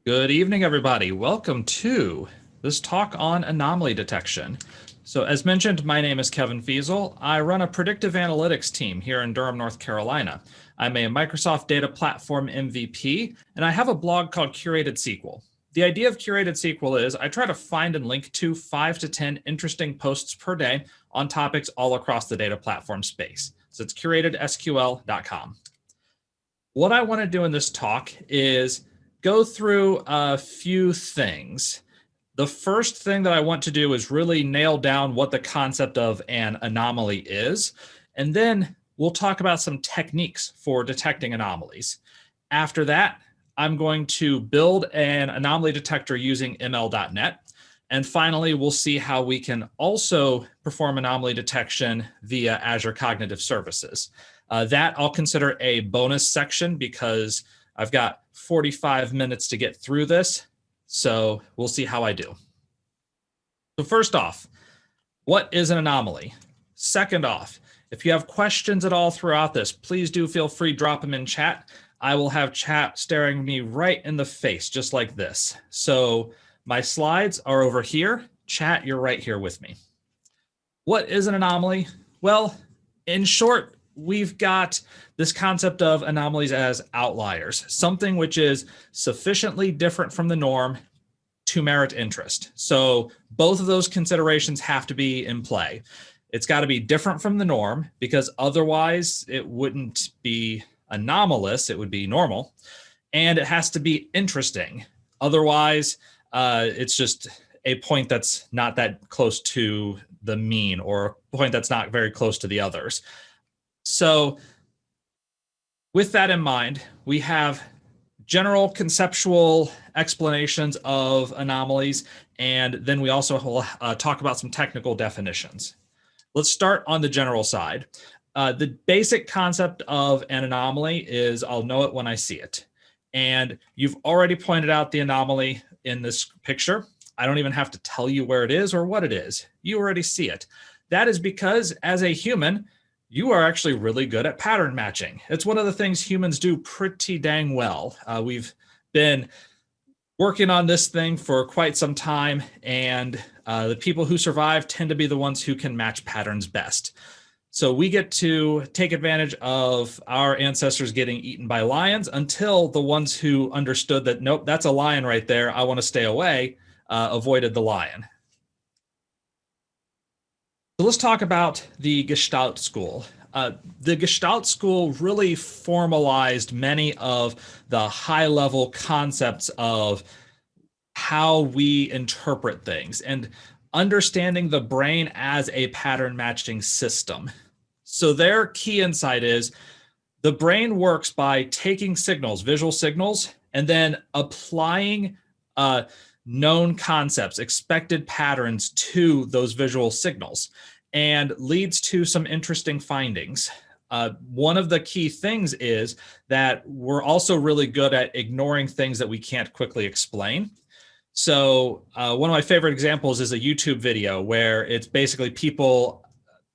Good evening, everybody. Welcome to this talk on anomaly detection. So as mentioned, my name is Kevin Feasil. I run a predictive analytics team here in Durham, North Carolina. I'm a Microsoft Data Platform MVP, and I have a blog called Curated SQL. The idea of Curated SQL is I try to find and link to 5 to 10 interesting posts per day on topics all across the data platform space. So it's curatedsql.com. What I want to do in this talk is go through a few things. The first thing that I want to do is really nail down what the concept of an anomaly is, and then we'll talk about some techniques for detecting anomalies. After that, I'm going to build an anomaly detector using ML.NET. And finally, we'll see how we can also perform anomaly detection via Azure Cognitive Services. That I'll consider a bonus section because I've got 45 minutes to get through this, so we'll see how I do. So first off, what is an anomaly? Second off, if you have questions at all throughout this, please do feel free to drop them in chat. I will have chat staring me right in the face, just like this. So my slides are over here. Chat, you're right here with me. What is an anomaly? Well, in short, we've got this concept of anomalies as outliers, something which is sufficiently different from the norm to merit interest. So both of those considerations have to be in play. It's got to be different from the norm because otherwise it wouldn't be anomalous, it would be normal. And it has to be interesting. Otherwise, it's just a point that's not that close to the mean or a point that's not very close to the others. So with that in mind, we have general conceptual explanations of anomalies, and then we also will talk about some technical definitions. Let's start on the general side. The basic concept of an anomaly is I'll know it when I see it. And you've already pointed out the anomaly in this picture. I don't even have to tell you where it is or what it is. You already see it. That is because as a human, you are actually really good at pattern matching. It's one of the things humans do pretty dang well. We've been working on this thing for quite some time, and the people who survive tend to be the ones who can match patterns best. So we get to take advantage of our ancestors getting eaten by lions until the ones who understood that, nope, that's a lion right there, I want to stay away, avoided the lion. So let's talk about the Gestalt school. The Gestalt school really formalized many of the high-level concepts of how we interpret things and understanding the brain as a pattern matching system. So their key insight is the brain works by taking signals, visual signals, and then applying known concepts, expected patterns to those visual signals, and leads to some interesting findings. One of the key things is that we're also really good at ignoring things that we can't quickly explain. So one of my favorite examples is a YouTube video where it's basically people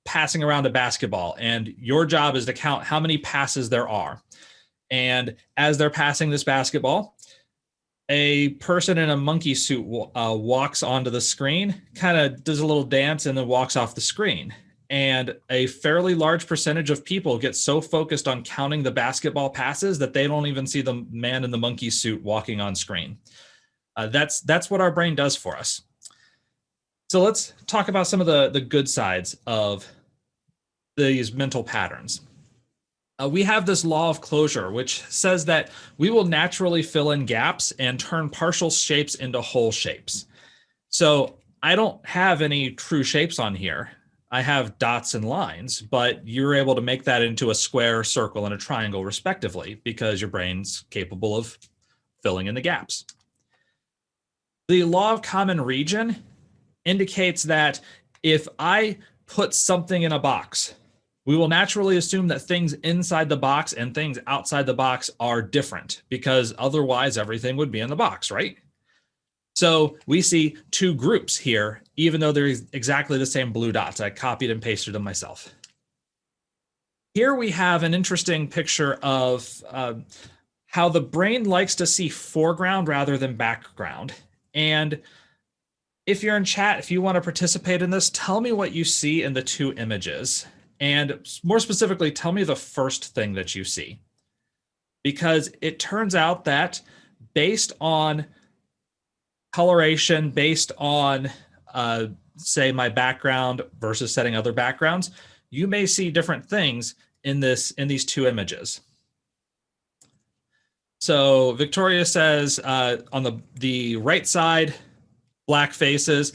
passing around a basketball, and your job is to count how many passes there are. And as they're passing this basketball, a person in a monkey suit walks onto the screen, kind of does a little dance, and then walks off the screen. And a fairly large percentage of people get so focused on counting the basketball passes that they don't even see the man in the monkey suit walking on screen. That's what our brain does for us. So let's talk about some of the good sides of these mental patterns. We have this law of closure, which says that we will naturally fill in gaps and turn partial shapes into whole shapes. So I don't have any true shapes on here. I have dots and lines, but you're able to make that into a square, circle, and a triangle respectively because your brain's capable of filling in the gaps. The law of common region indicates that if I put something in a box, we will naturally assume that things inside the box and things outside the box are different because otherwise everything would be in the box, right? So we see two groups here, even though they're exactly the same blue dots. I copied and pasted them myself. Here we have an interesting picture of how the brain likes to see foreground rather than background. And if you're in chat, if you want to participate in this, tell me what you see in the two images. And more specifically, tell me the first thing that you see. Because it turns out that based on coloration, based on, say, my background versus setting other backgrounds, you may see different things in these two images. So Victoria says on the right side, black faces.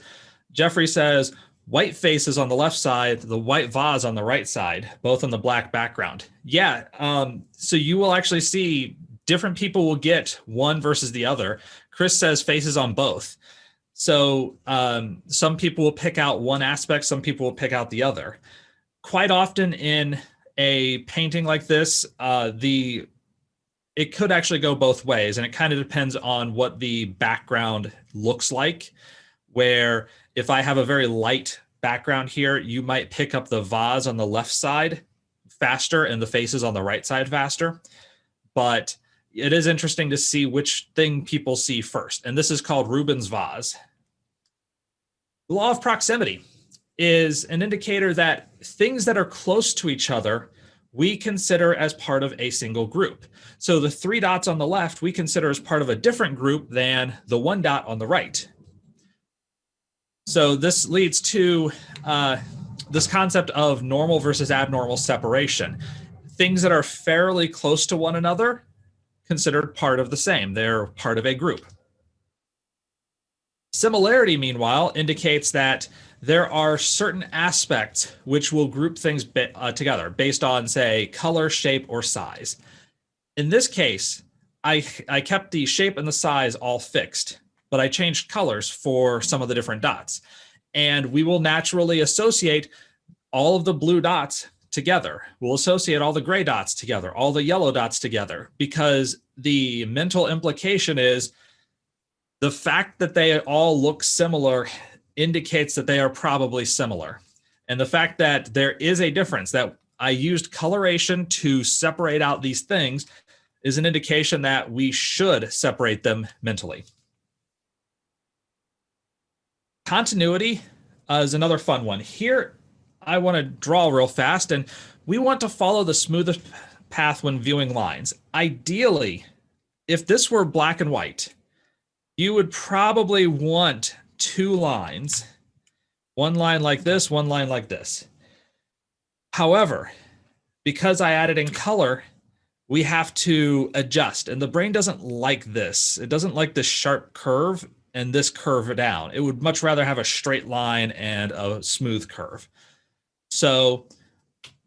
Jeffrey says white faces on the left side, the white vase on the right side, both on the black background. Yeah, so you will actually see different people will get one versus the other. Chris says faces on both. So some people will pick out one aspect, some people will pick out the other. Quite often in a painting like this, it could actually go both ways, and it kind of depends on what the background looks like, where if I have a very light background here, you might pick up the vase on the left side faster and the faces on the right side faster. But it is interesting to see which thing people see first, and this is called Rubens vase. The law of proximity is an indicator that things that are close to each other we consider as part of a single group. So the 3 dots on the left we consider as part of a different group than the 1 dot on the right. So this leads to this concept of normal versus abnormal separation. Things that are fairly close to one another considered part of the same. They're part of a group. Similarity, meanwhile, indicates that there are certain aspects which will group things together based on, say, color, shape, or size. In this case, I kept the shape and the size all fixed, but I changed colors for some of the different dots. And we will naturally associate all of the blue dots together. We'll associate all the gray dots together, all the yellow dots together, because the mental implication is the fact that they all look similar indicates that they are probably similar. And the fact that there is a difference, that I used coloration to separate out these things, is an indication that we should separate them mentally. Continuity is another fun one. Here, I want to draw real fast, and we want to follow the smoothest path when viewing lines. Ideally, if this were black and white, you would probably want 2 lines, one line like this, one line like this. However, because I added in color, we have to adjust, and the brain doesn't like this. It doesn't like this sharp curve and this curve down. It would much rather have a straight line and a smooth curve. So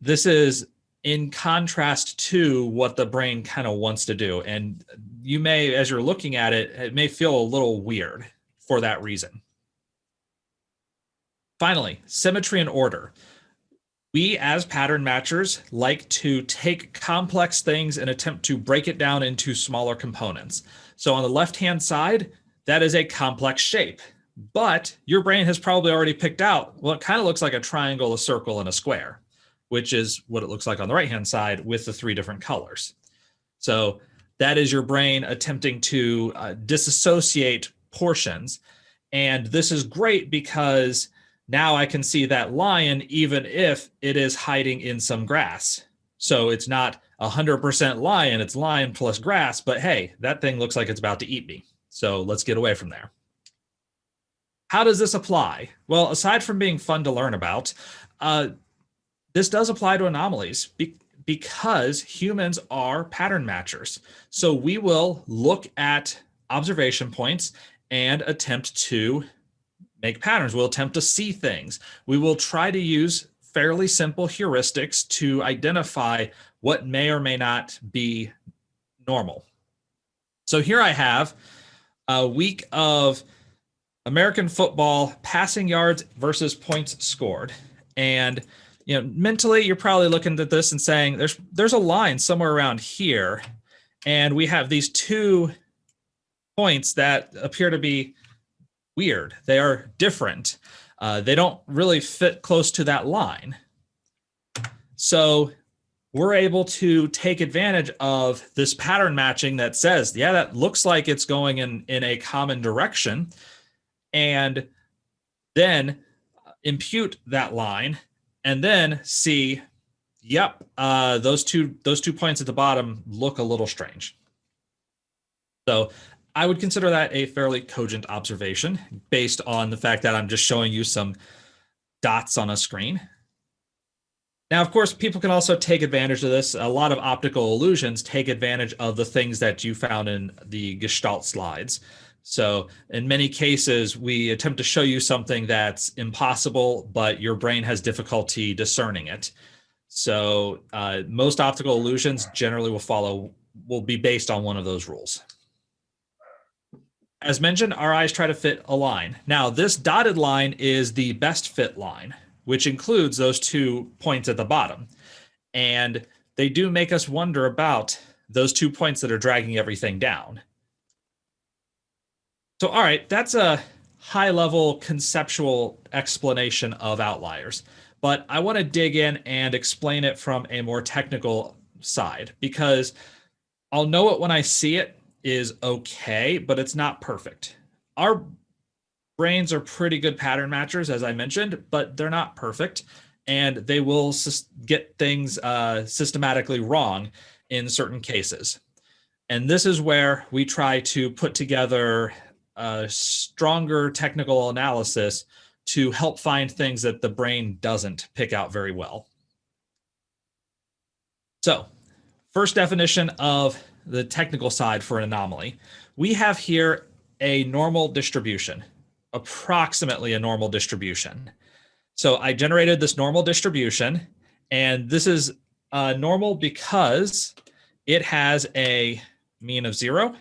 this is in contrast to what the brain kind of wants to do. And you may, as you're looking at it, it may feel a little weird for that reason. Finally, symmetry and order. We, as pattern matchers, like to take complex things and attempt to break it down into smaller components. So on the left-hand side, that is a complex shape. But your brain has probably already picked out, well, it kind of looks like a triangle, a circle, and a square, which is what it looks like on the right-hand side with the 3 different colors. So that is your brain attempting to disassociate portions. And this is great because now I can see that lion even if it is hiding in some grass. So it's not 100% lion, it's lion plus grass, but hey, that thing looks like it's about to eat me. So let's get away from there. How does this apply? Well, aside from being fun to learn about, this does apply to anomalies because humans are pattern matchers. So we will look at observation points and attempt to make patterns. We'll attempt to see things. We will try to use fairly simple heuristics to identify what may or may not be normal. So here I have a week of American football passing yards versus points scored. And mentally, you're probably looking at this and saying, there's a line somewhere around here, and we have these 2 points that appear to be weird. They are different. They don't really fit close to that line. So we're able to take advantage of this pattern matching that says, yeah, that looks like it's going in a common direction, and then impute that line and then see, yep, those two points at the bottom look a little strange. So I would consider that a fairly cogent observation based on the fact that I'm just showing you some dots on a screen. Now, of course, people can also take advantage of this. A lot of optical illusions take advantage of the things that you found in the Gestalt slides. So in many cases, we attempt to show you something that's impossible, but your brain has difficulty discerning it. So most optical illusions generally will be based on one of those rules. As mentioned, our eyes try to fit a line. Now, this dotted line is the best fit line, which includes those 2 points at the bottom. And they do make us wonder about those 2 points that are dragging everything down. So, all right, that's a high-level conceptual explanation of outliers. But I want to dig in and explain it from a more technical side, because I'll know it when I see it is okay, but it's not perfect. Our brains are pretty good pattern matchers, as I mentioned, but they're not perfect, and they will get things systematically wrong in certain cases. And this is where we try to put together a stronger technical analysis to help find things that the brain doesn't pick out very well. So, first definition of the technical side for an anomaly. We have here a normal distribution, approximately a normal distribution. So I generated this normal distribution, and this is normal because it has a mean of 0.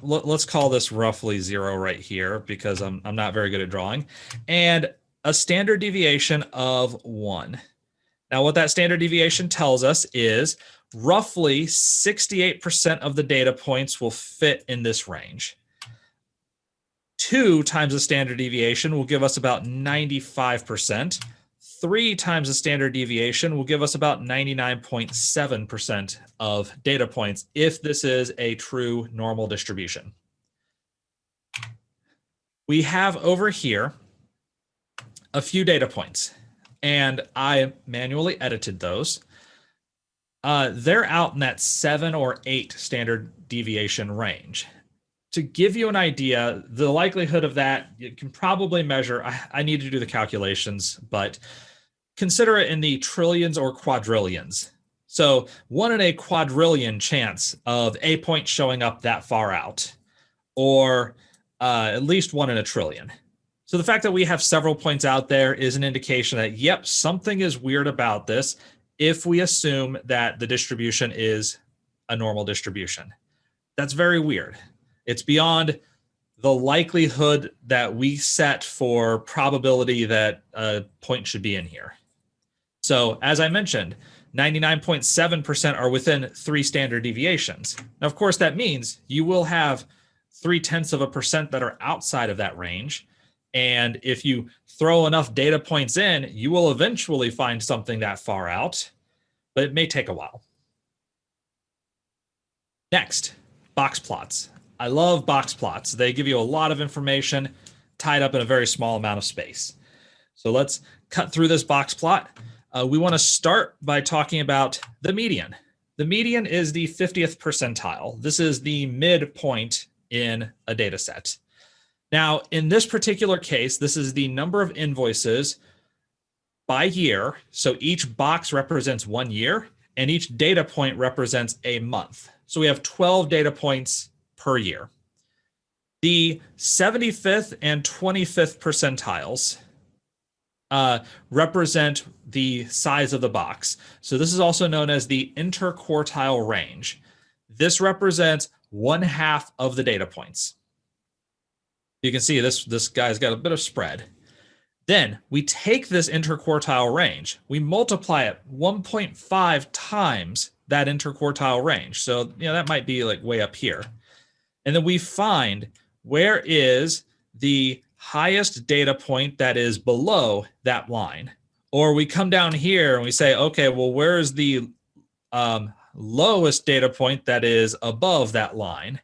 Let's call this roughly 0 right here, because I'm not very good at drawing, and a standard deviation of 1. Now, what that standard deviation tells us is roughly 68% of the data points will fit in this range. 2 times the standard deviation will give us about 95%. 3 times the standard deviation will give us about 99.7% of data points if this is a true normal distribution. We have over here a few data points, and I manually edited those. They're out in that 7 or 8 standard deviation range. To give you an idea, the likelihood of that, you can probably measure. I need to do the calculations, but consider it in the trillions or quadrillions. So 1 in a quadrillion chance of a point showing up that far out, or at least 1 in a trillion. So the fact that we have several points out there is an indication that, yep, something is weird about this if we assume that the distribution is a normal distribution. That's very weird. It's beyond the likelihood that we set for probability that a point should be in here. So as I mentioned, 99.7% are within 3 standard deviations. Now, of course, that means you will have 0.3% that are outside of that range. And if you throw enough data points in, you will eventually find something that far out, but it may take a while. Next, box plots. I love box plots. They give you a lot of information tied up in a very small amount of space. So let's cut through this box plot. We want to start by talking about the median. The median is the 50th percentile. This is the midpoint in a data set. Now, in this particular case, this is the number of invoices by year. So each box represents 1 year, and each data point represents a month. So we have 12 data points per year. The 75th and 25th percentiles represent the size of the box. So this is also known as the interquartile range. This represents 1/2 of the data points. You can see this guy's got a bit of spread. Then we take this interquartile range, we multiply it 1.5 times that interquartile range. So, that might be like way up here. And then we find where is the highest data point that is below that line. Or we come down here and we say, okay, well, where's the lowest data point that is above that line?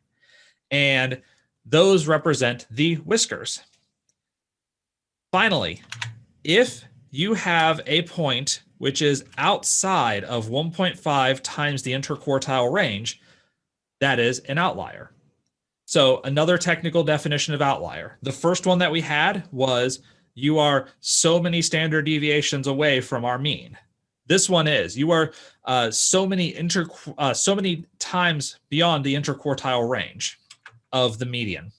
And those represent the whiskers. Finally, if you have a point which is outside of 1.5 times the interquartile range, that is an outlier. So another technical definition of outlier. The first one that we had was you are so many standard deviations away from our mean. This one is you are so many times beyond the interquartile range of the median.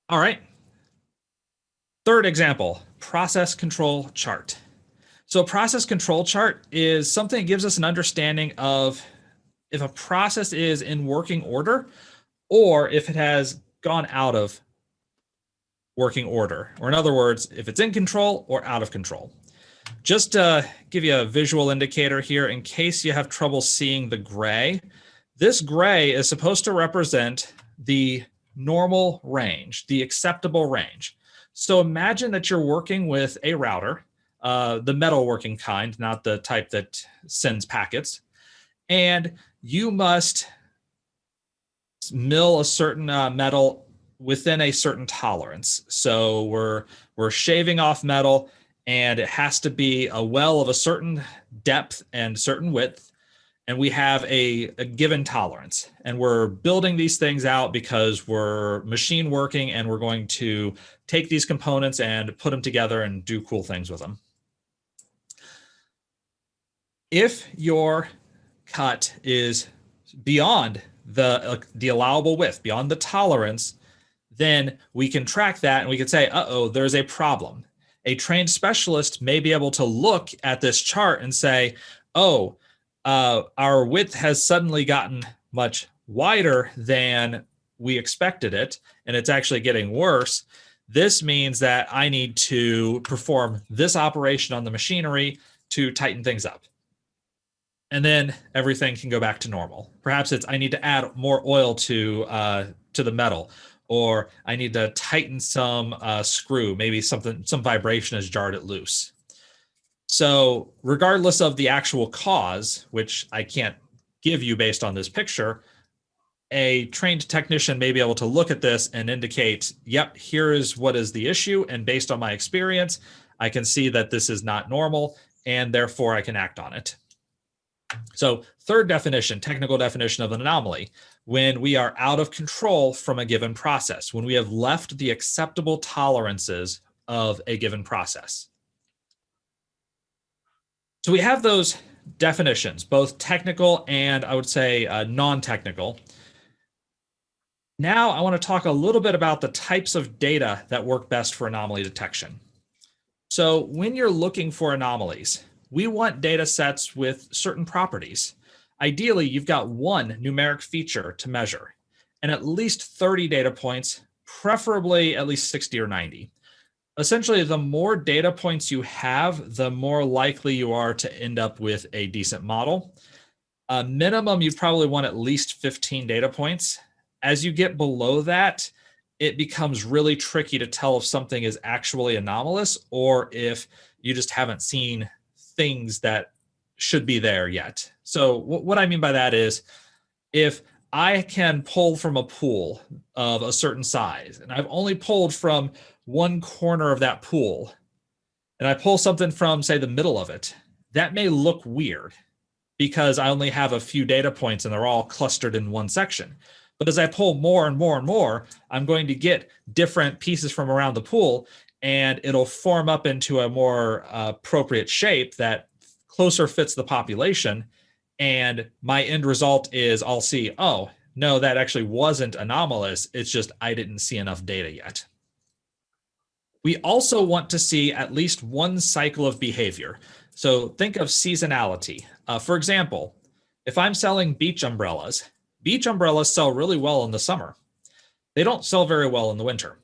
All right. Third example, process control chart. So a process control chart is something that gives us an understanding of if a process is in working order or if it has gone out of working order, or in other words, if it's in control or out of control. Just to give you a visual indicator here, in case you have trouble seeing the gray, this gray is supposed to represent the normal range, the acceptable range. So imagine that you're working with a router, the metalworking kind, not the type that sends packets, and you must mill a certain metal within a certain tolerance. So we're shaving off metal, and it has to be a well of a certain depth and certain width, and we have a given tolerance. And we're building these things out because we're machine working, and we're going to take these components and put them together and do cool things with them. If your cut is beyond the allowable width, beyond the tolerance, then we can track that and we can say, uh-oh, there's a problem. A trained specialist may be able to look at this chart and say, oh, our width has suddenly gotten much wider than we expected it, and it's actually getting worse. This means that I need to perform this operation on the machinery to tighten things up. And then everything can go back to normal. Perhaps it's I need to add more oil to the metal, or I need to tighten some screw. Maybe some vibration has jarred it loose. So regardless of the actual cause, which I can't give you based on this picture, a trained technician may be able to look at this and indicate, yep, here is what is the issue. And based on my experience, I can see that this is not normal, and therefore I can act on it. So third definition, technical definition of an anomaly, when we are out of control from a given process, when we have left the acceptable tolerances of a given process. So we have those definitions, both technical and I would say non-technical. Now I want to talk a little bit about the types of data that work best for anomaly detection. So when you're looking for anomalies, we want data sets with certain properties. Ideally, you've got one numeric feature to measure and at least 30 data points, preferably at least 60 or 90. Essentially, the more data points you have, the more likely you are to end up with a decent model. Minimum, you probably want at least 15 data points. As you get below that, it becomes really tricky to tell if something is actually anomalous or if you just haven't seen things that should be there yet. So what I mean by that is if I can pull from a pool of a certain size and I've only pulled from one corner of that pool and I pull something from, say, the middle of it, that may look weird because I only have a few data points and they're all clustered in one section. But as I pull more and more and more, I'm going to get different pieces from around the pool, and it'll form up into a more appropriate shape that closer fits the population. And my end result is I'll see, oh, no, that actually wasn't anomalous. It's just I didn't see enough data yet. We also want to see at least one cycle of behavior. So think of seasonality. For example, if I'm selling beach umbrellas sell really well in the summer. They don't sell very well in the winter.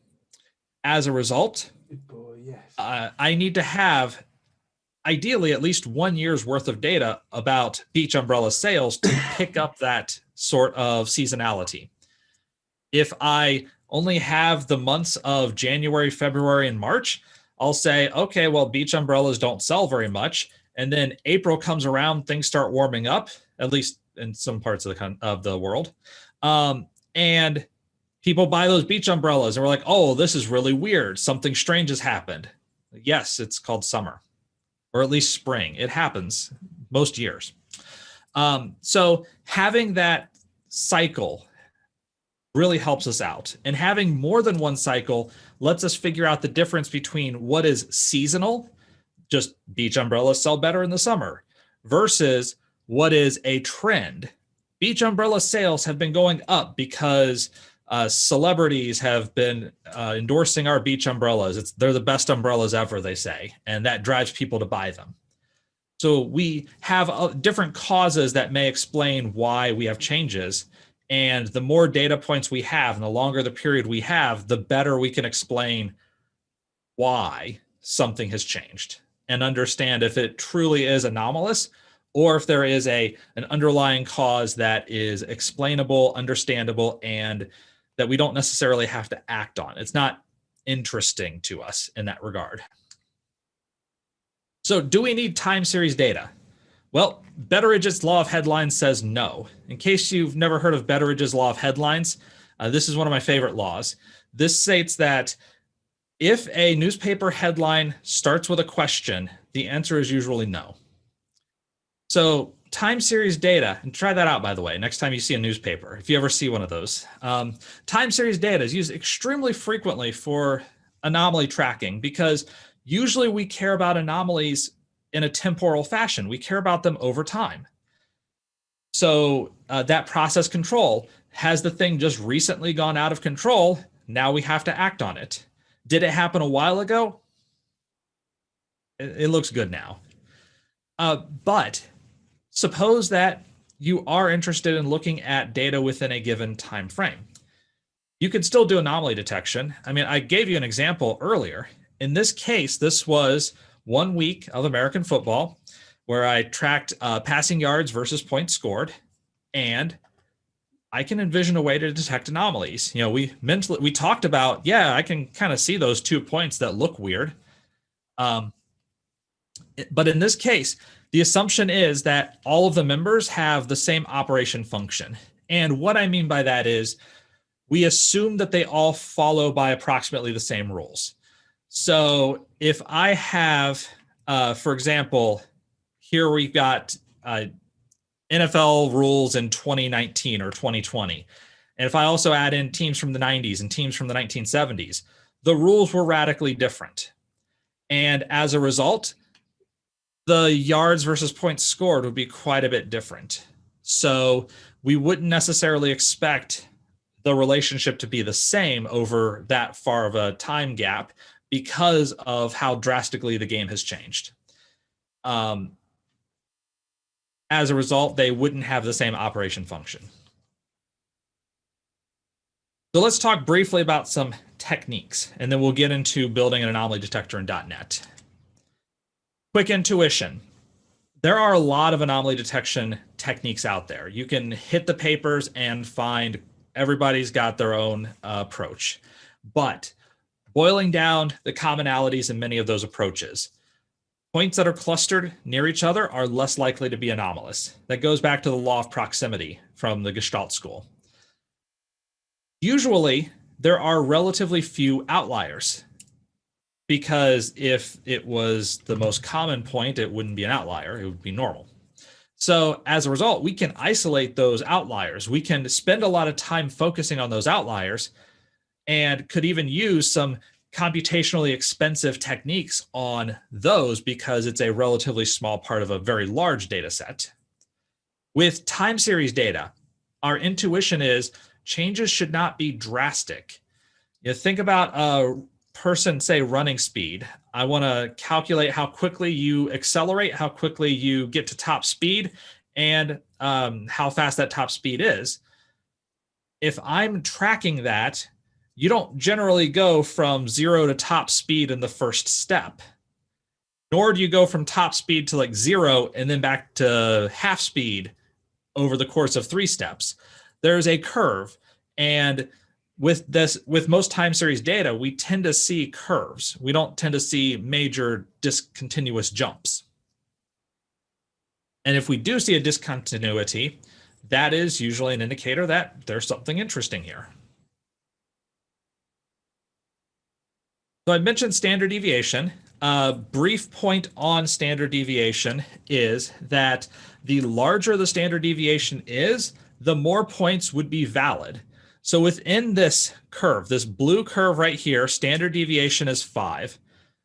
As a result, I need to have ideally at least 1 year's worth of data about beach umbrella sales to pick up that sort of seasonality. If I only have the months of January, February, and March, I'll say, okay, well, beach umbrellas don't sell very much. And then April comes around, things start warming up, at least in some parts of the world. And people buy those beach umbrellas and we're like, oh, this is really weird. Something strange has happened. Yes, it's called summer, or at least spring. It happens most years. So having that cycle really helps us out. And having more than one cycle lets us figure out the difference between what is seasonal, just beach umbrellas sell better in the summer, versus what is a trend. Beach umbrella sales have been going up because celebrities have been endorsing our beach umbrellas. They're the best umbrellas ever, they say, and that drives people to buy them. So we have different causes that may explain why we have changes. And the more data points we have and the longer the period we have, the better we can explain why something has changed and understand if it truly is anomalous or if there is an underlying cause that is explainable, understandable, and that we don't necessarily have to act on. It's not interesting to us in that regard. So do we need time series data? Well, Betteridge's law of headlines says no. In case you've never heard of Betteridge's law of headlines, this is one of my favorite laws. This states that if a newspaper headline starts with a question, the answer is usually no. So time series data, and try that out, by the way, next time you see a newspaper, if you ever see one of those. Time series data is used extremely frequently for anomaly tracking because usually we care about anomalies in a temporal fashion. We care about them over time. So that process control, has the thing just recently gone out of control? Now we have to act on it. Did it happen a while ago? It looks good now. But suppose that you are interested in looking at data within a given time frame. You can still do anomaly detection. I mean, I gave you an example earlier. In this case, this was 1 week of American football where I tracked passing yards versus points scored, and I can envision a way to detect anomalies. You know, we talked about, yeah, I can kind of see those 2 points that look weird. But in this case, the assumption is that all of the members have the same operation function. And what I mean by that is we assume that they all follow by approximately the same rules. So if I have, for example, here we've got NFL rules in 2019 or 2020. And if I also add in teams from the 90s and teams from the 1970s, the rules were radically different. And as a result, the yards versus points scored would be quite a bit different. So we wouldn't necessarily expect the relationship to be the same over that far of a time gap because of how drastically the game has changed. As a result, they wouldn't have the same operation function. So let's talk briefly about some techniques, and then we'll get into building an anomaly detector in .NET. Quick intuition. There are a lot of anomaly detection techniques out there. You can hit the papers and find everybody's got their own approach. But boiling down the commonalities in many of those approaches, points that are clustered near each other are less likely to be anomalous. That goes back to the law of proximity from the Gestalt school. Usually, there are relatively few outliers, because if it was the most common point, it wouldn't be an outlier, it would be normal. So as a result, we can isolate those outliers. We can spend a lot of time focusing on those outliers and could even use some computationally expensive techniques on those because it's a relatively small part of a very large data set. With time series data, our intuition is changes should not be drastic. You know, think about a person, say, running speed. I want to calculate how quickly you accelerate, how quickly you get to top speed, and how fast that top speed is. If I'm tracking that, you don't generally go from 0 to top speed in the first step, nor do you go from top speed to like 0 and then back to half speed over the course of 3 steps. There's a curve, and with most time series data, we tend to see curves. We don't tend to see major discontinuous jumps. And if we do see a discontinuity, that is usually an indicator that there's something interesting here. So I mentioned standard deviation. A brief point on standard deviation is that the larger the standard deviation is, the more points would be valid. So within this curve, this blue curve right here, standard deviation is 5.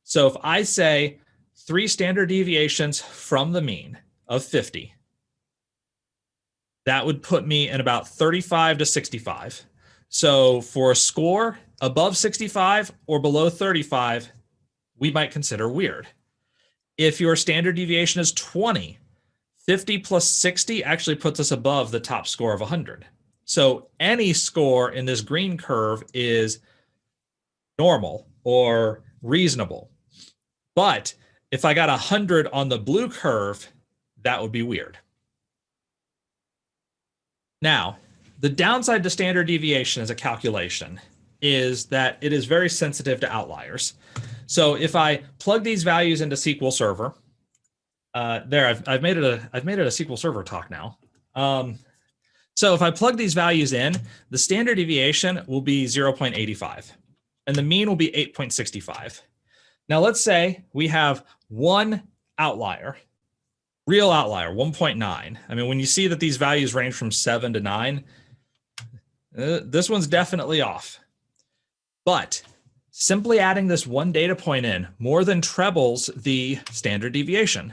So if I say 3 standard deviations from the mean of 50, that would put me in about 35 to 65. So for a score above 65 or below 35, we might consider weird. If your standard deviation is 20, 50 plus 60 actually puts us above the top score of 100. So any score in this green curve is normal or reasonable. But if I got 100 on the blue curve, that would be weird. Now, the downside to standard deviation as a calculation is that it is very sensitive to outliers. So if I plug these values into SQL Server, I've made it a SQL Server talk now. So if I plug these values in, the standard deviation will be 0.85, and the mean will be 8.65. Now let's say we have one outlier, real outlier, 1.9. I mean, when you see that these values range from 7 to 9, this one's definitely off. But simply adding this one data point in more than trebles the standard deviation,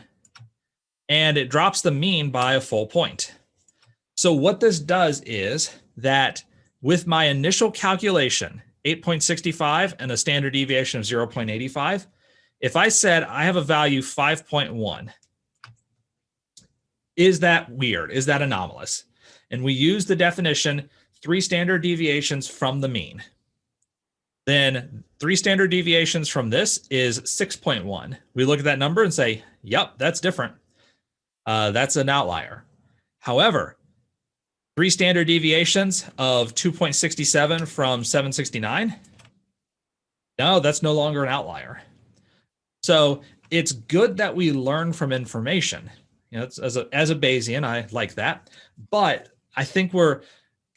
and it drops the mean by a full point. So what this does is that with my initial calculation, 8.65 and a standard deviation of 0.85, if I said I have a value 5.1, is that weird? Is that anomalous? And we use the definition 3 standard deviations from the mean. Then 3 standard deviations from this is 6.1. We look at that number and say, yep, that's different. That's an outlier. However, 3 standard deviations of 2.67 from 769, no, that's no longer an outlier. So it's good that we learn from information. You know, it's, as a Bayesian, I like that. But I think we're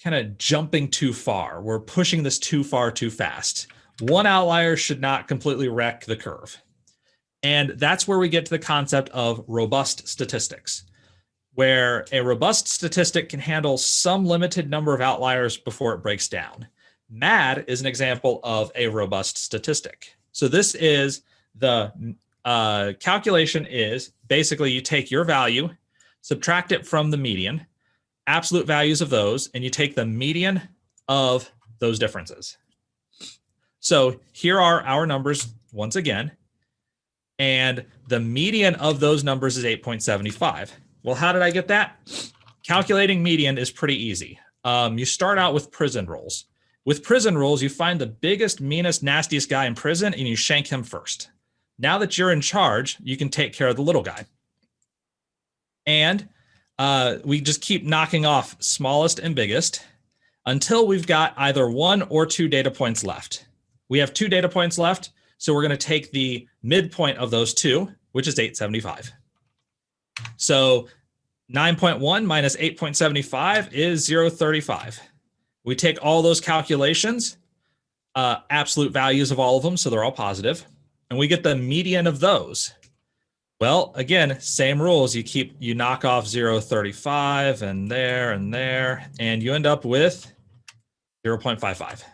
kind of jumping too far. We're pushing this too far too fast. One outlier should not completely wreck the curve. And that's where we get to the concept of robust statistics, where a robust statistic can handle some limited number of outliers before it breaks down. MAD is an example of a robust statistic. So this is the calculation is basically you take your value, subtract it from the median, absolute values of those, and you take the median of those differences. So here are our numbers once again, and the median of those numbers is 8.75. Well, how did I get that? Calculating median is pretty easy. You start out with prison rules. With prison rules, you find the biggest, meanest, nastiest guy in prison and you shank him first. Now that you're in charge, you can take care of the little guy. And we just keep knocking off smallest and biggest until we've got either 1 or 2 data points left. We have 2 data points left, so we're going to take the midpoint of those 2, which is 875. So 9.1 minus 8.75 is 0.35. We take all those calculations, absolute values of all of them, so they're all positive, and we get the median of those. Well, again, same rules. You knock off 0.35 and there, and you end up with 0.55.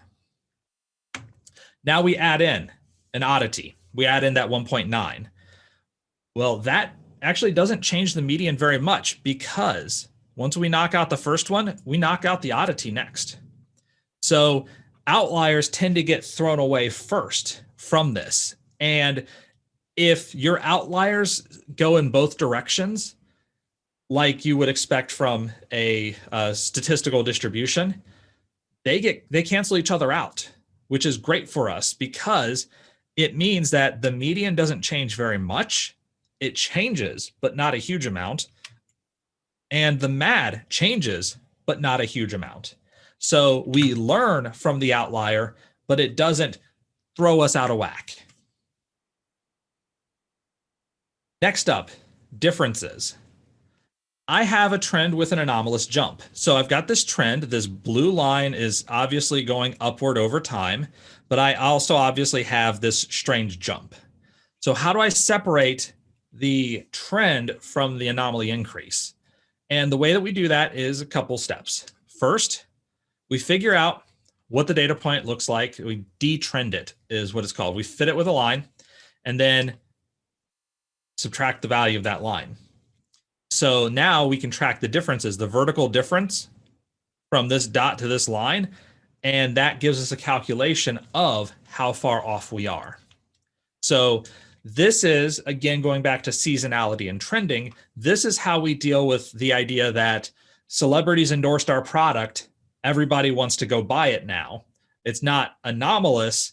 Now we add in an oddity. We add in that 1.9. Well, that actually doesn't change the median very much because once we knock out the first one, we knock out the oddity next. So outliers tend to get thrown away first from this. And if your outliers go in both directions, like you would expect from a statistical distribution, they cancel each other out, which is great for us because it means that the median doesn't change very much. It changes, but not a huge amount. And the MAD changes, but not a huge amount. So we learn from the outlier, but it doesn't throw us out of whack. Next up, differences. I have a trend with an anomalous jump. So I've got this trend. This blue line is obviously going upward over time, but I also obviously have this strange jump. So how do I separate the trend from the anomaly increase? And the way that we do that is a couple steps. First, we figure out what the data point looks like. We detrend it is what it's called. We fit it with a line and then subtract the value of that line. So now we can track the differences, the vertical difference from this dot to this line, and that gives us a calculation of how far off we are. So this is, again, going back to seasonality and trending, this is how we deal with the idea that celebrities endorsed our product, everybody wants to go buy it now. It's not anomalous,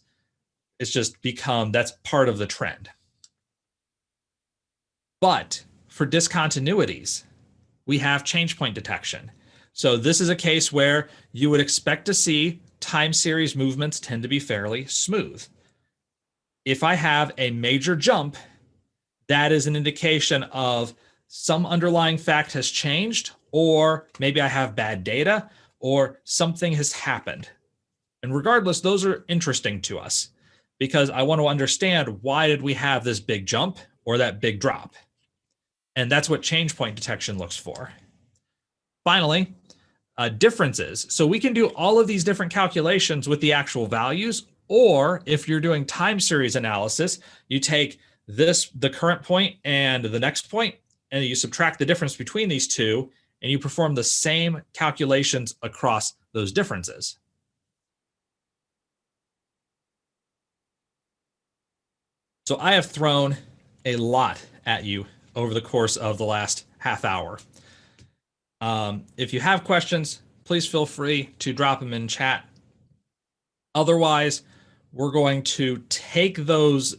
it's just become, that's part of the trend. But for discontinuities, we have change point detection. So this is a case where you would expect to see time series movements tend to be fairly smooth. If I have a major jump, that is an indication of some underlying fact has changed, or maybe I have bad data, or something has happened. And regardless, those are interesting to us because I want to understand why did we have this big jump or that big drop? And that's what change point detection looks for. Finally, differences. So we can do all of these different calculations with the actual values, or if you're doing time series analysis, you take this, the current point and the next point, and you subtract the difference between these two, and you perform the same calculations across those differences. So I have thrown a lot at you over the course of the last half hour. If you have questions, please feel free to drop them in chat. Otherwise, we're going to take those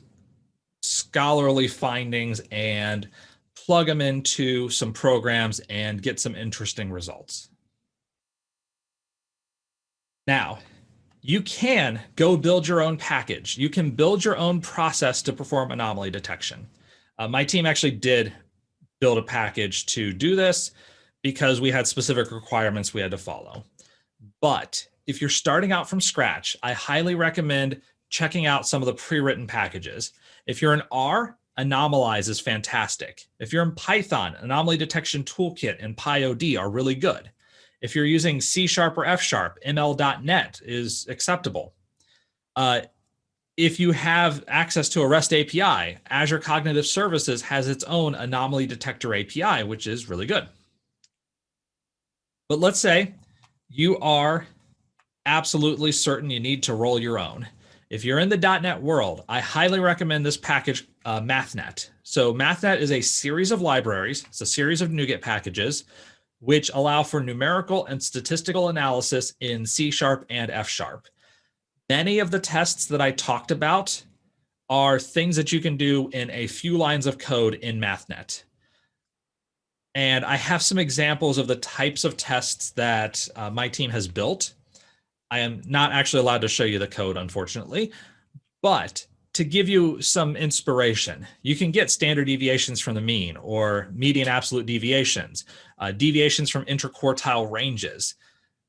scholarly findings and plug them into some programs and get some interesting results. Now, you can go build your own package. You can build your own process to perform anomaly detection. My team actually did build a package to do this because we had specific requirements we had to follow. But if you're starting out from scratch, I highly recommend checking out some of the pre-written packages. If you're in R, Anomalyes is fantastic. If you're in Python, Anomaly Detection Toolkit and PyOD are really good. If you're using C# or F#, ML.NET is acceptable. If you have access to a REST API, Azure Cognitive Services has its own anomaly detector API, which is really good. But let's say you are absolutely certain you need to roll your own. If you're in the .NET world, I highly recommend this package, MathNet. So MathNet is a series of libraries. It's a series of NuGet packages, which allow for numerical and statistical analysis in C# and F#. Many of the tests that I talked about are things that you can do in a few lines of code in MathNet. And I have some examples of the types of tests that my team has built. I am not actually allowed to show you the code, unfortunately, but to give you some inspiration, you can get standard deviations from the mean or median absolute deviations, deviations from interquartile ranges.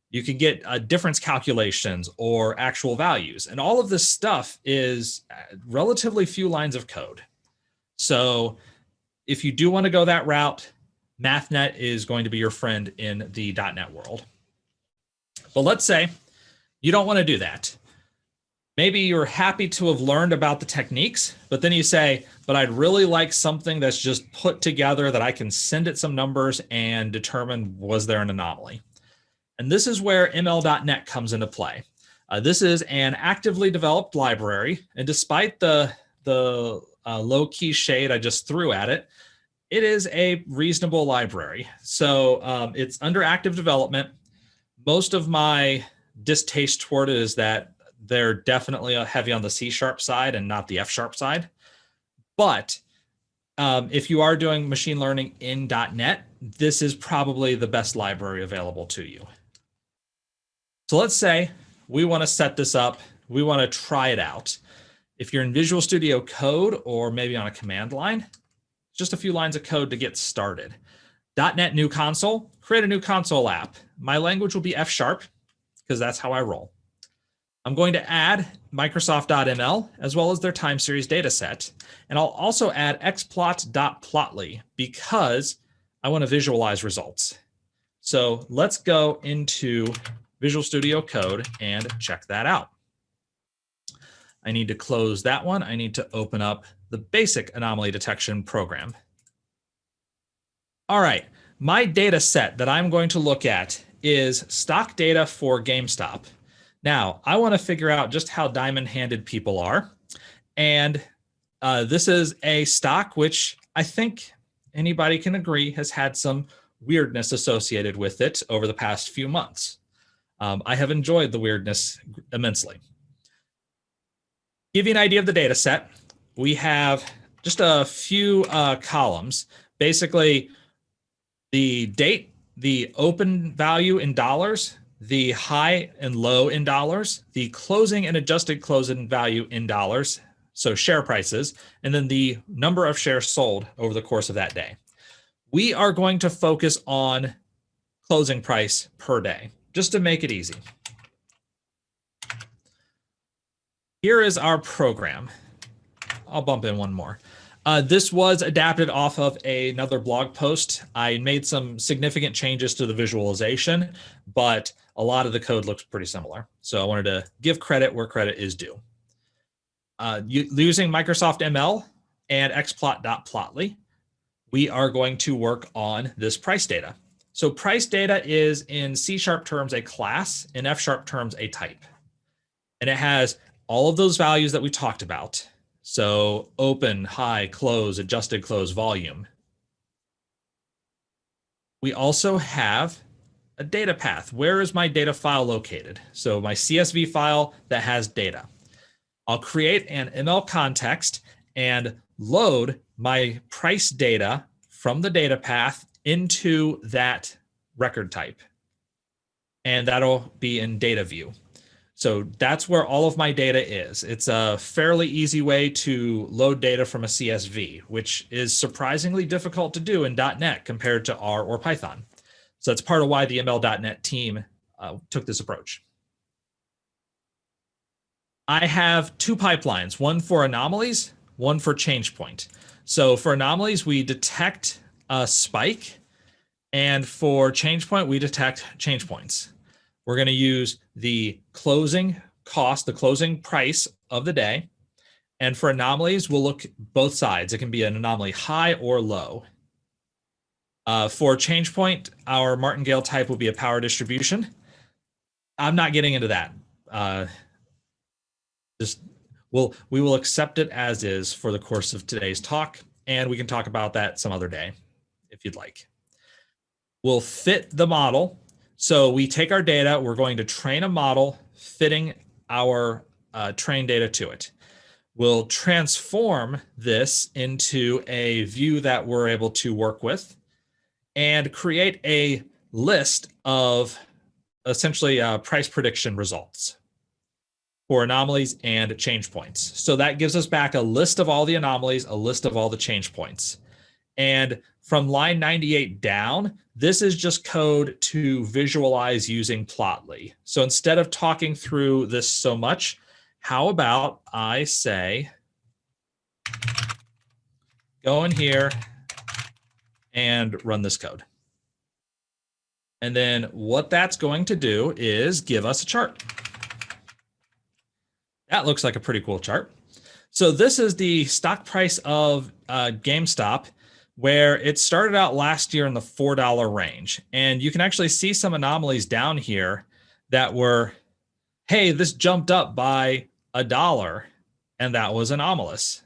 You can get difference calculations or actual values. And all of this stuff is relatively few lines of code. So if you do want to go that route, MathNet is going to be your friend in the .NET world. But let's say you don't want to do that. Maybe you're happy to have learned about the techniques, but then you say, but I'd really like something that's just put together that I can send it some numbers and determine was there an anomaly. And this is where ML.NET comes into play. This is an actively developed library, and despite the low-key shade I just threw at it, it is a reasonable library. So it's under active development. Most of my distaste toward it is that they're definitely heavy on the C# side and not the F# side. But if you are doing machine learning in .NET, this is probably the best library available to you. So let's say we want to set this up. We want to try it out. If you're in Visual Studio Code or maybe on a command line, just a few lines of code to get started. .NET new console, create a new console app. My language will be F# because that's how I roll. I'm going to add Microsoft.ml as well as their time series data set. And I'll also add xplot.plotly because I want to visualize results. So let's go into Visual Studio Code and check that out. I need to close that one. I need to open up the basic anomaly detection program. All right, my data set that I'm going to look at is stock data for GameStop. Now, I want to figure out just how diamond-handed people are. And this is a stock which I think anybody can agree has had some weirdness associated with it over the past few months. I have enjoyed the weirdness immensely. Give you an idea of the data set. We have just a few columns. Basically, the date, the open value in dollars, the high and low in dollars, the closing and adjusted closing value in dollars, so share prices, and then the number of shares sold over the course of that day. We are going to focus on closing price per day, just to make it easy. Here is our program. I'll bump in one more. This was adapted off of another blog post. I made some significant changes to the visualization, but a lot of the code looks pretty similar. So I wanted to give credit where credit is due. Using Microsoft ML and xplot.plotly, we are going to work on this price data. So price data is in C# terms a class, in F# terms a type. And it has all of those values that we talked about. So open, high, close, adjusted close, volume. We also have a data path. Where is my data file located? So my CSV file that has data. I'll create an ML context and load my price data from the data path into that record type. And that'll be in data view. So that's where all of my data is. It's a fairly easy way to load data from a CSV, which is surprisingly difficult to do in .NET compared to R or Python. So that's part of why the ML.NET team took this approach. I have two pipelines, one for anomalies, one for ChangePoint. So for anomalies, we detect a spike, and for ChangePoint, we detect change points. We're going to use the closing cost, the closing price of the day. And for anomalies, we'll look both sides. It can be an anomaly high or low. For ChangePoint, our martingale type will be a power distribution. I'm not getting into that. We will accept it as is for the course of today's talk, and we can talk about that some other day if you'd like. We'll fit the model. So we take our data, we're going to train a model fitting our trained data to it. We'll transform this into a view that we're able to work with and create a list of essentially price prediction results for anomalies and change points. So that gives us back a list of all the anomalies, a list of all the change points. And from line 98 down, this is just code to visualize using Plotly. So instead of talking through this so much, how about I say, go in here and run this code. And then what that's going to do is give us a chart. That looks like a pretty cool chart. So this is the stock price of GameStop, where it started out last year in the $4 range. And you can actually see some anomalies down here that were, hey, this jumped up by $1, and that was anomalous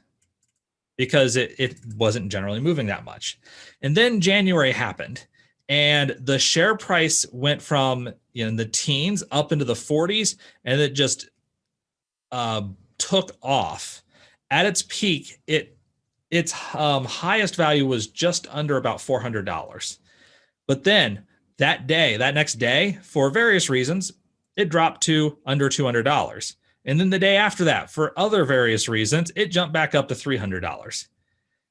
because it wasn't generally moving that much. And then January happened, and the share price went from the teens up into the 40s, and it just took off. At its peak, its highest value was just under about $400. But then that next day, for various reasons, it dropped to under $200. And then the day after that, for other various reasons, it jumped back up to $300.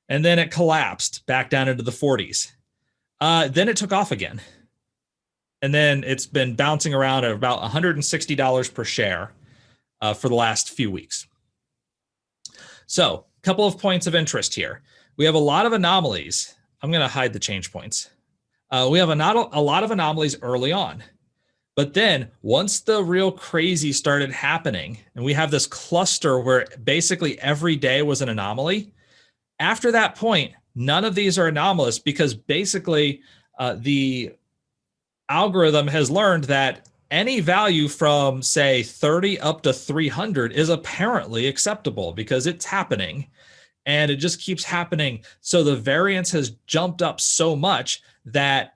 And then it collapsed back down into the 40s. Then it took off again. And then it's been bouncing around at about $160 per share for the last few weeks. So a couple of points of interest here. We have a lot of anomalies. I'm going to hide the change points. We have a lot of anomalies early on. But then once the real crazy started happening, and we have this cluster where basically every day was an anomaly, after that point, none of these are anomalous because basically the algorithm has learned that any value from, say, 30 up to 300 is apparently acceptable because it's happening. And it just keeps happening. So the variance has jumped up so much that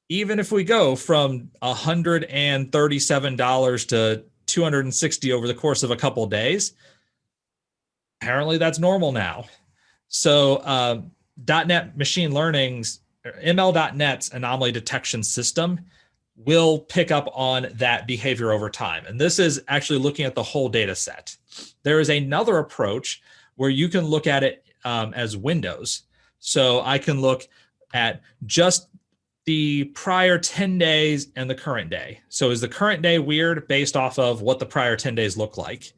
even if we go from $137 to $260 over the course of a couple of days, apparently that's normal now. So .NET Machine Learning's, ML.NET's anomaly detection system will pick up on that behavior over time. And this is actually looking at the whole data set. There is another approach where you can look at it as windows. So I can look at just the prior 10 days and the current day. So is the current day weird based off of what the prior 10 days look like?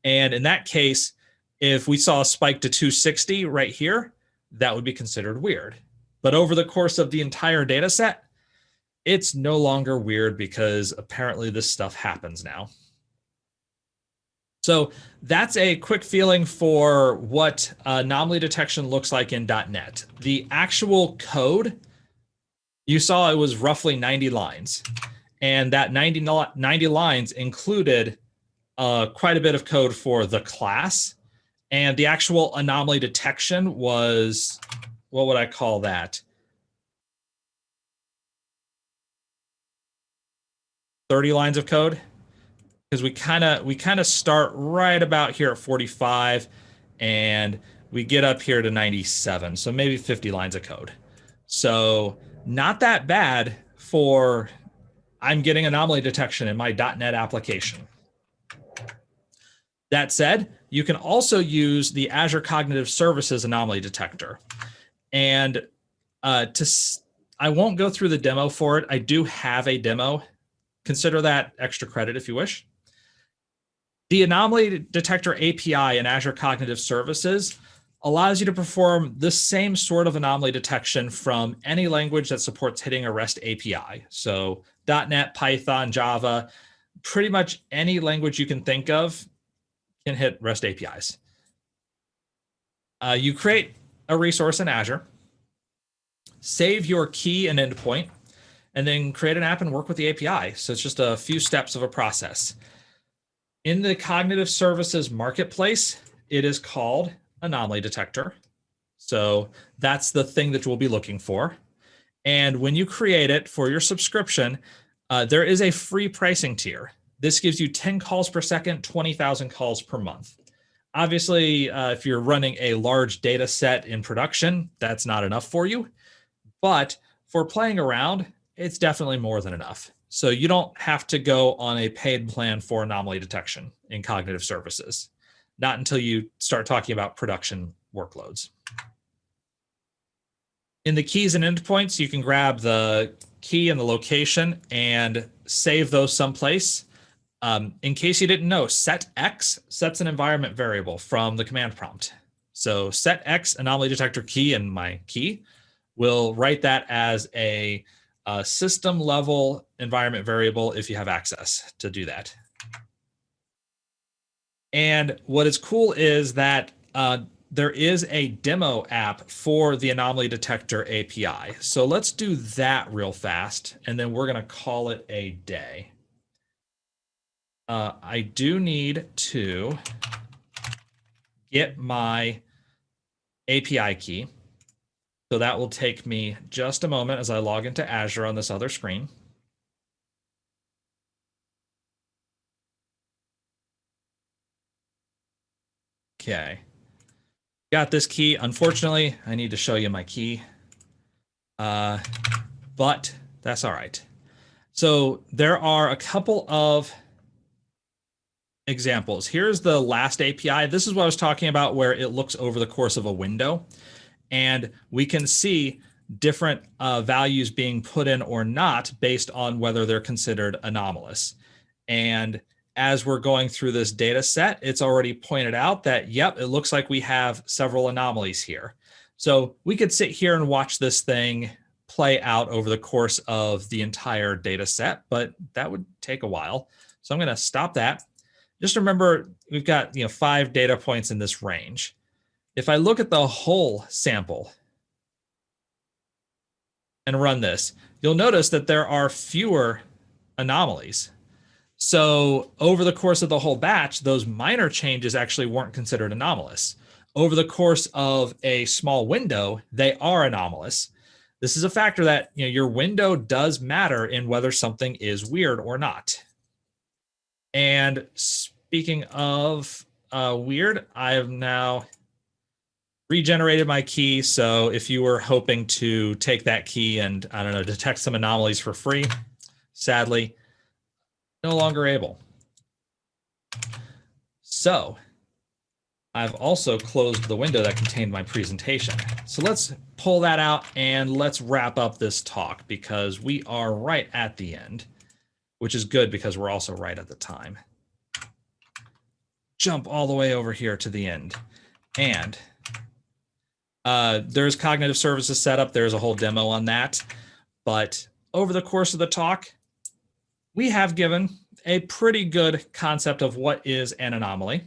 And in that case, if we saw a spike to 260 right here, that would be considered weird. But over the course of the entire data set, it's no longer weird because apparently this stuff happens now. So that's a quick feeling for what anomaly detection looks like in .NET. The actual code, you saw it was roughly 90 lines. And that 90 lines included quite a bit of code for the class. And the actual anomaly detection was, what would I call that? 30 lines of code. Because we kind of start right about here at 45 and we get up here to 97. So maybe 50 lines of code. So not that bad for I'm getting anomaly detection in my .NET application. That said, you can also use the Azure Cognitive Services anomaly detector. And I won't go through the demo for it. I do have a demo. Consider that extra credit if you wish. The Anomaly Detector API in Azure Cognitive Services allows you to perform the same sort of anomaly detection from any language that supports hitting a REST API. So .NET, Python, Java, pretty much any language you can think of can hit REST APIs. You create a resource in Azure, save your key and endpoint, and then create an app and work with the API. So it's just a few steps of a process. In the Cognitive Services Marketplace, it is called Anomaly Detector. So that's the thing that we'll be looking for. And when you create it for your subscription, there is a free pricing tier. This gives you 10 calls per second, 20,000 calls per month. Obviously, if you're running a large data set in production, that's not enough for you. But for playing around, it's definitely more than enough. So you don't have to go on a paid plan for anomaly detection in cognitive services, not until you start talking about production workloads. In the keys and endpoints, you can grab the key and the location and save those someplace. In case you didn't know, set X sets an environment variable from the command prompt. So set X anomaly detector key, and my key will write that as a system level environment variable if you have access to do that. And what is cool is that there is a demo app for the anomaly detector API. So let's do that real fast, and then we're going to call it a day. I do need to get my API key. So that will take me just a moment as I log into Azure on this other screen. Okay. Got this key. Unfortunately, I need to show you my key. But that's all right. So there are a couple of examples. Here's the last API. This is what I was talking about, where it looks over the course of a window, and we can see different values being put in or not based on whether they're considered anomalous. And as we're going through this data set, it's already pointed out that, yep, it looks like we have several anomalies here. So we could sit here and watch this thing play out over the course of the entire data set, but that would take a while. So I'm going to stop that. Just remember, we've got 5 data points in this range. If I look at the whole sample and run this, you'll notice that there are fewer anomalies. So over the course of the whole batch, those minor changes actually weren't considered anomalous. Over the course of a small window, they are anomalous. This is a factor that your window does matter in whether something is weird or not. And speaking of weird, I have now regenerated my key. So if you were hoping to take that key and, I don't know, detect some anomalies for free, sadly, no longer able. So I've also closed the window that contained my presentation. So let's pull that out and let's wrap up this talk, because we are right at the end, which is good because we're also right at the time. Jump all the way over here to the end. And there's cognitive services setup. There's a whole demo on that. But over the course of the talk, we have given a pretty good concept of what is an anomaly,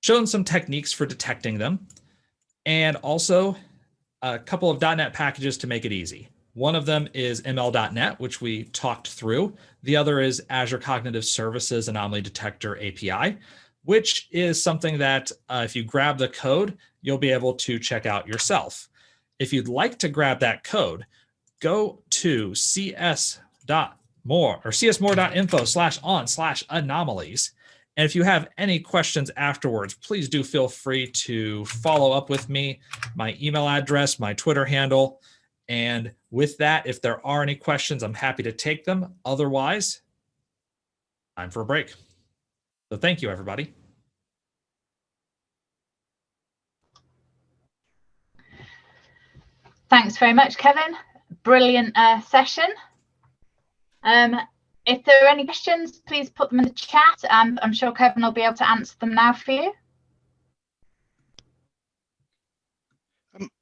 shown some techniques for detecting them, and also a couple of .NET packages to make it easy. One of them is ML.NET, which we talked through. The other is Azure Cognitive Services Anomaly Detector API, which is something that if you grab the code, you'll be able to check out yourself. If you'd like to grab that code, go to csmore.info/on/anomalies. And if you have any questions afterwards, please do feel free to follow up with me, my email address, my Twitter handle. And with that, if there are any questions, I'm happy to take them. Otherwise, time for a break. So thank you, everybody. Thanks very much, Kevin. Brilliant session. If there are any questions, please put them in the chat, and I'm sure Kevin will be able to answer them now for you.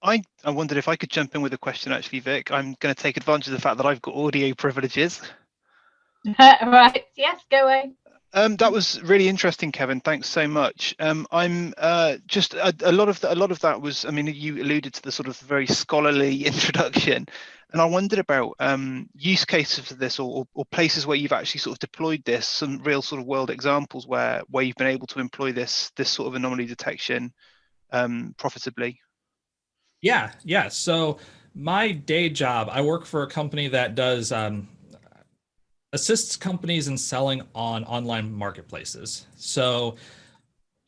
I wondered if I could jump in with a question, actually, Vic. I'm going to take advantage of the fact that I've got audio privileges. Right, yes, go away. That was really interesting, Kevin. Thanks so much. I'm just a lot of that was, I mean, you alluded to the sort of very scholarly introduction, and I wondered about use cases for this, or places where you've actually sort of deployed this, some real sort of world examples where you've been able to employ this sort of anomaly detection profitably. Yeah. So my day job, I work for a company that does assists companies in selling on online marketplaces. So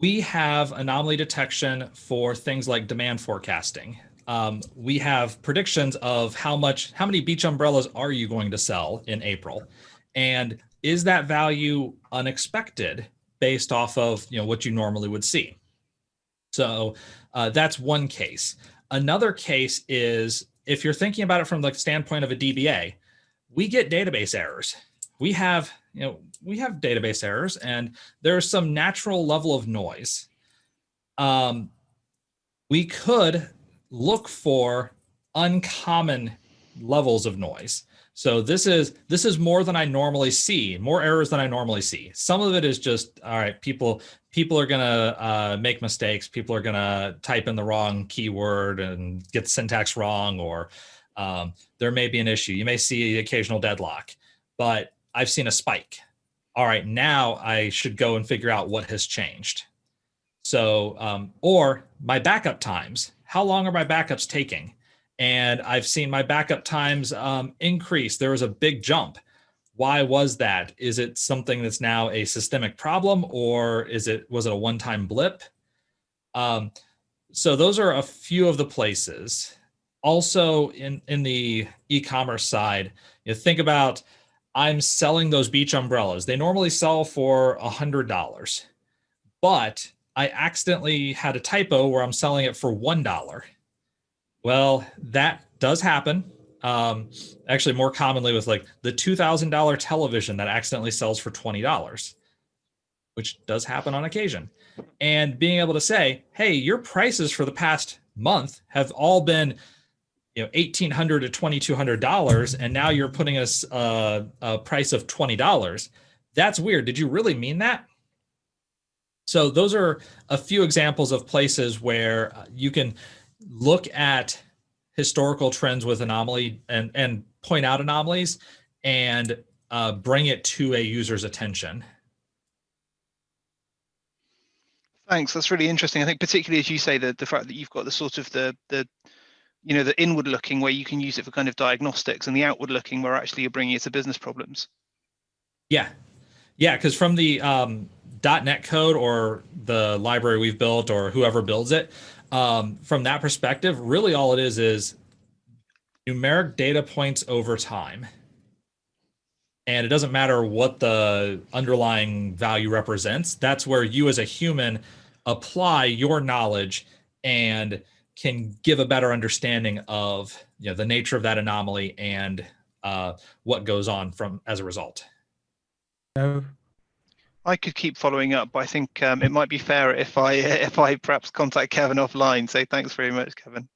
we have anomaly detection for things like demand forecasting. We have predictions of how many beach umbrellas are you going to sell in April, and is that value unexpected based off of what you normally would see. So that's one case. Another case is if you're thinking about it from the standpoint of a DBA, we get database errors. We have database errors, and there's some natural level of noise. We could look for uncommon levels of noise. So this is more than I normally see, more errors than I normally see. Some of it is just, all right, people are gonna make mistakes. People are gonna type in the wrong keyword and get the syntax wrong, or there may be an issue. You may see the occasional deadlock, but I've seen a spike. All right, now I should go and figure out what has changed. So, or my backup times. How long are my backups taking? And I've seen my backup times increase. There was a big jump. Why was that? Is it something that's now a systemic problem, or was it a one-time blip? So those are a few of the places. Also, in the e-commerce side, think about I'm selling those beach umbrellas. They normally sell for $100, but I accidentally had a typo where I'm selling it for $1. Well, that does happen. Actually, more commonly with like the $2,000 television that accidentally sells for $20, which does happen on occasion. And being able to say, hey, your prices for the past month have all been $1,800 to $2,200, and now you're putting us a price of $20. That's weird. Did you really mean that? So those are a few examples of places where you can look at historical trends with anomaly and point out anomalies and bring it to a user's attention. Thanks. That's really interesting. I think particularly as you say, the fact that you've got the sort of the inward looking where you can use it for kind of diagnostics, and the outward looking where actually you're bringing it to business problems. Yeah, because from the .NET code or the library we've built or whoever builds it, from that perspective, really all it is numeric data points over time. And it doesn't matter what the underlying value represents. That's where you as a human apply your knowledge and can give a better understanding of the nature of that anomaly and what goes on as a result. I could keep following up, but I think it might be fair if I perhaps contact Kevin offline. So thanks very much, Kevin.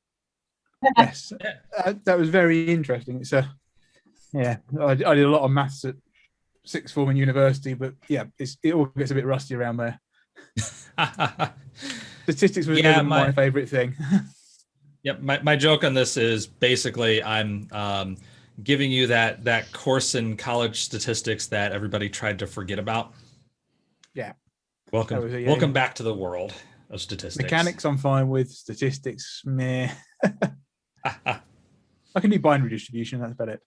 Yes, that was very interesting. It's yeah, I did a lot of maths at sixth form in university, but yeah, it all gets a bit rusty around there. Statistics was never my favorite thing. Yep, my joke on this is basically I'm giving you that course in college statistics that everybody tried to forget about. Yeah. Welcome back to the world of statistics. Mechanics I'm fine with. Statistics, meh. I can do binary distribution, that's about it.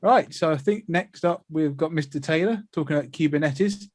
Right, so I think next up we've got Mr. Taylor talking about Kubernetes.